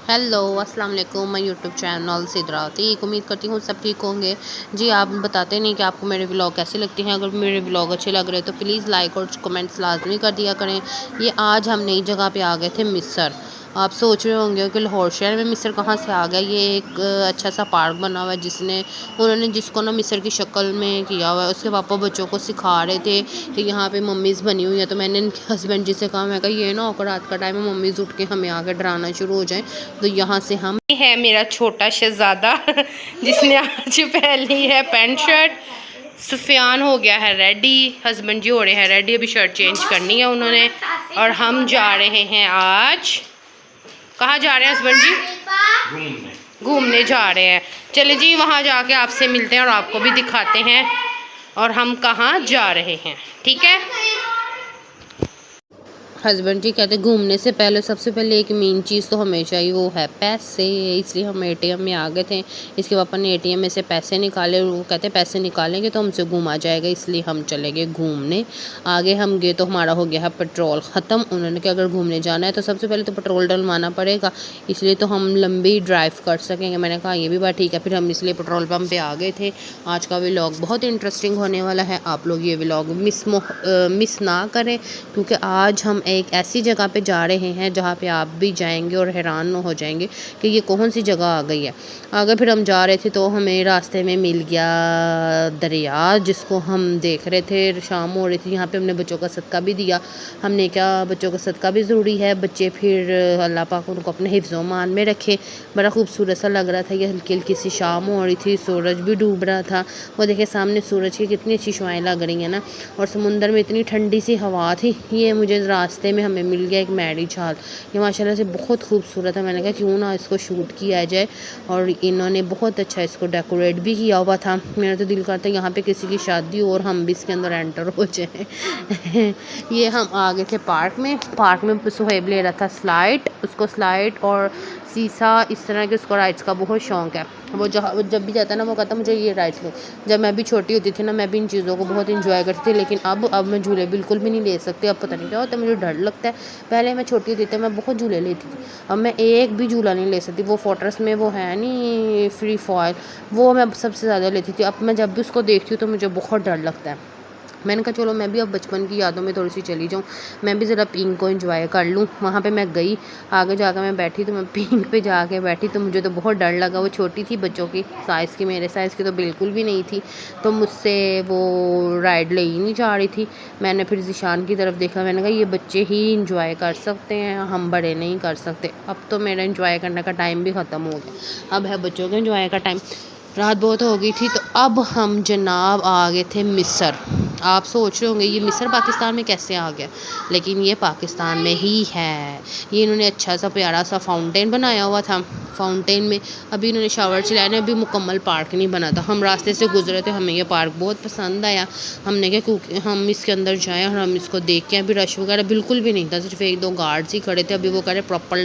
Hello अस्सलाम वालेकुम। मैं यूट्यूब चैनल सिद्राती उम्मीद करती हूँ सब ठीक होंगे। जी, आप बताते नहीं कि आपको मेरे व्लॉग कैसे लगते हैं। अगर मेरे व्लॉग अच्छे लग रहे हैं तो प्लीज़ लाइक और कमेंट्स लाजमी कर दिया करें। ये आज हम नई जगह पे आ गए थे मिस्र। आप सोच रहे होंगे कि लाहौर शहर में मिस्र कहाँ से आ गया। ये एक अच्छा सा पार्क बना हुआ है उन्होंने जिसको ना मिस्र की शक्ल में किया हुआ है। उसके पापा बच्चों को सिखा रहे थे कि यहाँ पे मम्मीज़ बनी हुई है। तो मैंने इनके हस्बैंड जी से कहा, मैं कहा ये ना होकर रात का टाइम में मम्मीज़ उठ के हमें आकर डराना शुरू हो जाए। तो यहाँ से हम है मेरा छोटा शहजादा जिसने आज पहनी है पैंट शर्ट। सुफियान हो गया है रेडी, हस्बैंड जी हो रहे हैं रेडी, अभी शर्ट चेंज करनी है उन्होंने। और हम जा रहे हैं आज, कहाँ जा रहे हैं हस्बैंड जी? घूमने जा रहे हैं। चले जी, वहाँ जाके आपसे मिलते हैं और आपको भी दिखाते हैं और हम कहाँ जा रहे हैं। ठीक है। हस्बैंड जी कहते घूमने से पहले सबसे पहले एक मेन चीज़ तो हमें चाहिए, वो है पैसे। इसलिए हम एटीएम में आ गए थे। इसके पापा ने एटीएम में से पैसे निकाले। वो कहते पैसे निकालेंगे तो हमसे घूमा जाएगा, इसलिए हम चले गए घूमने। आगे हम गए तो हमारा हो गया है पेट्रोल ख़त्म। उन्होंने कहा अगर घूमने जाना है तो सबसे पहले तो पेट्रोल डलवाना पड़ेगा, इसलिए तो हम लंबी ड्राइव कर सकेंगे। मैंने कहा ये भी बात ठीक है। फिर हम इसलिए पेट्रोल पम्प पर आ गए थे। आज का व्लॉग बहुत इंटरेस्टिंग होने वाला है। आप लोग ये व्लॉग मिस ना करें, क्योंकि आज हम एक ऐसी जगह पे जा रहे हैं जहाँ पे आप भी जाएंगे और हैरान हो जाएंगे कि ये कौन सी जगह आ गई है। अगर फिर हम जा रहे थे तो हमें रास्ते में मिल गया दरिया, जिसको हम देख रहे थे। शाम हो रही थी, यहाँ पे हमने बच्चों का सदका भी दिया। हमने क्या, बच्चों का सदका भी ज़रूरी है। बच्चे फिर अल्लाह पाक उनको अपने हिफ्ज़ मान में रखे। बड़ा खूबसूरत सा लग रहा था। ये हल्की हल्की सी शाम हो रही थी, सूरज भी डूब रहा था। वो देखिए सामने सूरज की कितनी अच्छी शुआएँ लग रही हैं ना, और समुंदर में इतनी ठंडी सी हवा थी। ये मुझे रास्ते में हमें मिल गया एक मैरिज हॉल। ये माशाल्लाह से बहुत खूबसूरत है। मैंने कहा क्यों ना इसको शूट किया जाए, और इन्होंने बहुत अच्छा इसको डेकोरेट भी किया हुआ था। मेरा तो दिल करता है यहाँ पे किसी की शादी हो और हम भी इसके अंदर एंटर हो जाए। ये हम आ गए थे पार्क में सुहेब ले रहा था स्लाइड, उसको स्लाइड और सीसा इस तरह के उसको राइड्स का बहुत शौक़ है। वो जब भी जाता है ना, वो कहता है मुझे ये राइड्स लो। जब मैं भी छोटी होती थी ना, मैं भी इन चीज़ों को बहुत इंजॉय करती थी, लेकिन अब मैं झूले बिल्कुल भी नहीं ले सकती। अब पता नहीं क्या होता है, मुझे डर लगता है। पहले मैं छोटी होती थी, मैं बहुत झूले लेती थी। अब मैं एक भी झूला नहीं ले सकती। वो फोर्ट्रेस में वो है नहीं फ्री फॉल, वो मैं सबसे ज़्यादा लेती थी। अब मैं जब भी उसको देखती हूँ तो मुझे बहुत डर लगता है। मैंने कहा चलो मैं भी अब बचपन की यादों में थोड़ी सी चली जाऊँ, मैं भी ज़रा पिंक को एंजॉय कर लूँ। वहाँ पे मैं गई, आगे जाकर मैं बैठी तो मैं पिंक पे जाके बैठी, तो मुझे तो बहुत डर लगा। वो छोटी थी, बच्चों की साइज़ की, मेरे साइज़ की तो बिल्कुल भी नहीं थी, तो मुझसे वो राइड ले ही नहीं जा रही थी। मैंने फिर ज़ीशान की तरफ देखा, मैंने कहा ये बच्चे ही इंजॉय कर सकते हैं, हम बड़े नहीं कर सकते। अब तो मेरा इंजॉय करने का टाइम भी ख़त्म हो गया, अब है बच्चों के इंजॉय का टाइम। रात बहुत हो गई थी, तो अब हम जनाब आ गए थे मिस्र। आप सोच रहे होंगे ये मिस्र पाकिस्तान में कैसे आ गया, लेकिन ये पाकिस्तान में ही है। ये इन्होंने अच्छा सा प्यारा सा फाउंटेन बनाया हुआ था। फाउंटेन में अभी इन्होंने शावर चलाया ना, अभी मुकम्मल पार्क नहीं बना था। हम रास्ते से गुजरे थे, हमें ये पार्क बहुत पसंद आया। हमने क्या, क्योंकि हम इसके अंदर जाएँ और हम इसको देख के, अभी रश वगैरह बिल्कुल भी नहीं था, सिर्फ एक दो गार्ड्स ही खड़े थे। अभी वो कह रहे प्रॉपर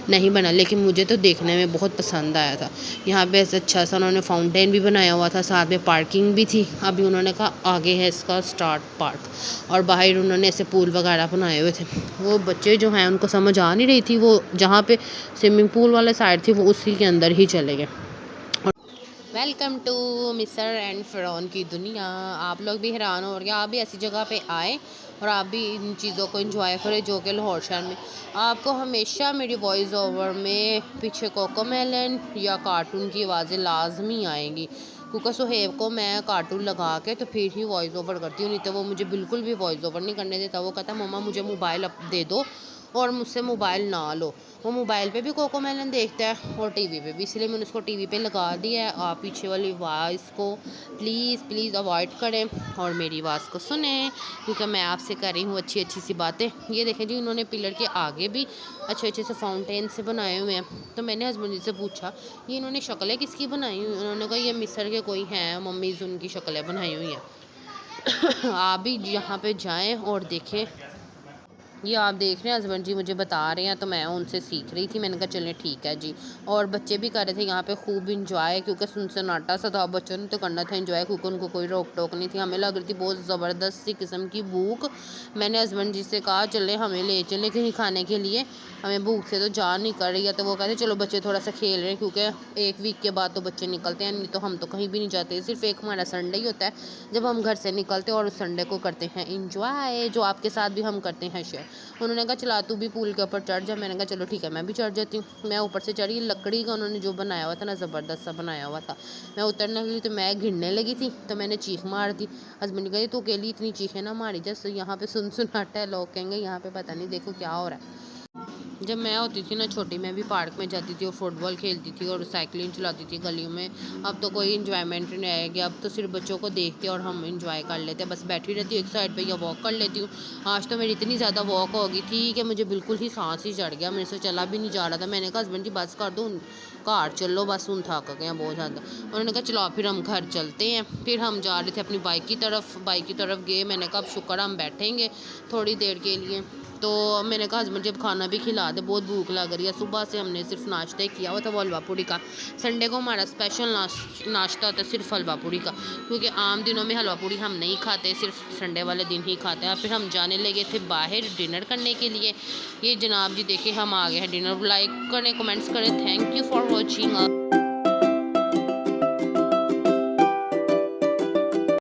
नहीं बना, लेकिन मुझे तो देखने में बहुत पसंद आया था। यहाँ पे ऐसा अच्छा सा उन्होंने फाउंटेन भी बनाया हुआ था, साथ में पार्किंग भी थी। अभी उन्होंने कहा आगे है इसका स्टार्ट पार्क, और बाहर उन्होंने ऐसे पूल वगैरह बनाए हुए थे। वो बच्चे जो हैं उनको समझ आ नहीं रही थी, वो जहाँ पे स्विमिंग पूल वाले साइड थी वो उसी के अंदर ही चले गए। वेलकम टू मिस्र एंड फ़िरौन की दुनिया। आप लोग भी हैरान हो रहे हैं, आप भी ऐसी जगह पे आए और आप भी इन चीज़ों को एंजॉय करें जो कि लाहौर शहर में आपको हमेशा मेरी वॉइस ओवर में पीछे कोकोमेलन या कार्टून की आवाज़ें लाजमी आएंगी, क्योंकि सुहेब को मैं कार्टून लगा के तो फिर ही वॉइस ओवर करती हूँ, नहीं तो वो मुझे बिल्कुल भी वॉइस ओवर नहीं करने देता। वो कहता मम्मा मुझे मोबाइल दे दो और मुझसे मोबाइल ना लो। वो मोबाइल पे भी कोकोमेलन देखता है और टीवी पे भी, इसलिए मैंने उसको टीवी पे लगा दिया है। आप पीछे वाली वॉइस को प्लीज़ अवॉइड करें और मेरी आवाज़ को सुने, क्योंकि मैं आपसे कर रही हूँ अच्छी अच्छी सी बातें। ये देखें जी, उन्होंने पिलर के आगे भी अच्छे अच्छे से फाउंटेन से बनाए हुए हैं। तो मैंने हस्बैंड जी से पूछा ये इन्होंने शक्लें किसकी बनाई हुई? उन्होंने कहा ये मिस्र के कोई हैं, मम्मीज़ उनकी शक्लें बनाई हुई हैं। आप भी यहाँ पे जाएँ और देखें। ये आप देख रहे हैं हस्बैंड जी मुझे बता रहे हैं तो मैं उनसे सीख रही थी। मैंने कहा चलें ठीक है जी। और बच्चे भी कर रहे थे यहाँ पे खूब इंजॉय, क्योंकि सन्नाटा सा था। बच्चों ने तो करना था इंजॉय, क्योंकि उनको कोई रोक टोक नहीं थी। हमें लग रही थी बहुत ज़बरदस्त सी किस्म की भूख। मैंने हस्बैंड जी से कहा चले हमें ले चलें कहीं खाने के लिए, हमें भूख से तो जान नहीं कर रही है। तो वो कहते चलो बच्चे थोड़ा सा खेल रहे हैं, क्योंकि 1 वीक के बाद तो बच्चे निकलते हैं, नहीं तो हम तो कहीं भी नहीं जाते। सिर्फ एक हमारा संडे ही होता है जब हम घर से निकलते हैं, और उस संडे को करते हैं इंजॉय, जो आपके साथ भी हम करते हैं शेयर। उन्होंने कहा चला तू भी पूल के ऊपर चढ़ जा। मैंने कहा चलो ठीक है मैं भी चढ़ जाती हूँ। मैं ऊपर से चढ़ी, लकड़ी का उन्होंने जो बनाया हुआ था ना, ज़बरदस्त सा बनाया हुआ था। मैं उतरने लगी तो मैं गिरने लगी थी, तो मैंने चीख मार दी। हस्बैंड कहे तू अकेली इतनी चीखें ना मारी, जैसे यहाँ पे सुनसुनाटा है, लोग कहेंगे यहाँ पे पता नहीं देखो क्या हो रहा है। जब मैं होती थी ना छोटी, मैं भी पार्क में जाती थी और फुटबॉल खेलती थी और साइकिलिंग चलाती थी गलियों में। अब तो कोई इन्जॉयमेंट नहीं आएगी, अब तो सिर्फ बच्चों को देखते और हम इंजॉय कर लेते हैं। बस बैठी रहती हूँ एक साइड पे या वॉक कर लेती हूँ। आज तो मेरी इतनी ज़्यादा वॉक हो गई थी कि मुझे बिल्कुल ही सांस ही चढ़ गया, मेरे से चला भी नहीं जा रहा था। मैंने कहा हस्बैंड जी बस कर दो, घर चलो बस, उन थक गए हैं बहुत ज़्यादा। उन्होंने कहा चलो फिर हम घर चलते हैं। फिर हम जा रहे थे अपनी बाइक की तरफ गए। मैंने कहा अब शुक्र हम बैठेंगे थोड़ी देर के लिए। तो मैंने कहा हस्बैंड जब खाना भी खिला दे, बहुत भूख लग रही है। सुबह से हमने सिर्फ नाश्ता ही किया हुआ था वो हलवा पूड़ी का। संडे को हमारा स्पेशल नाश्ता होता है सिर्फ हलवा पूड़ी का, क्योंकि आम दिनों में हलवा पूड़ी हम नहीं खाते, सिर्फ संडे वाले दिन ही खाते हैं। फिर हम जाने लगे थे बाहर डिनर करने के लिए। ये जनाब जी देखिए हम आ गए हैं डिनर। लाइक करें, कमेंट्स करें। Thank you for watching.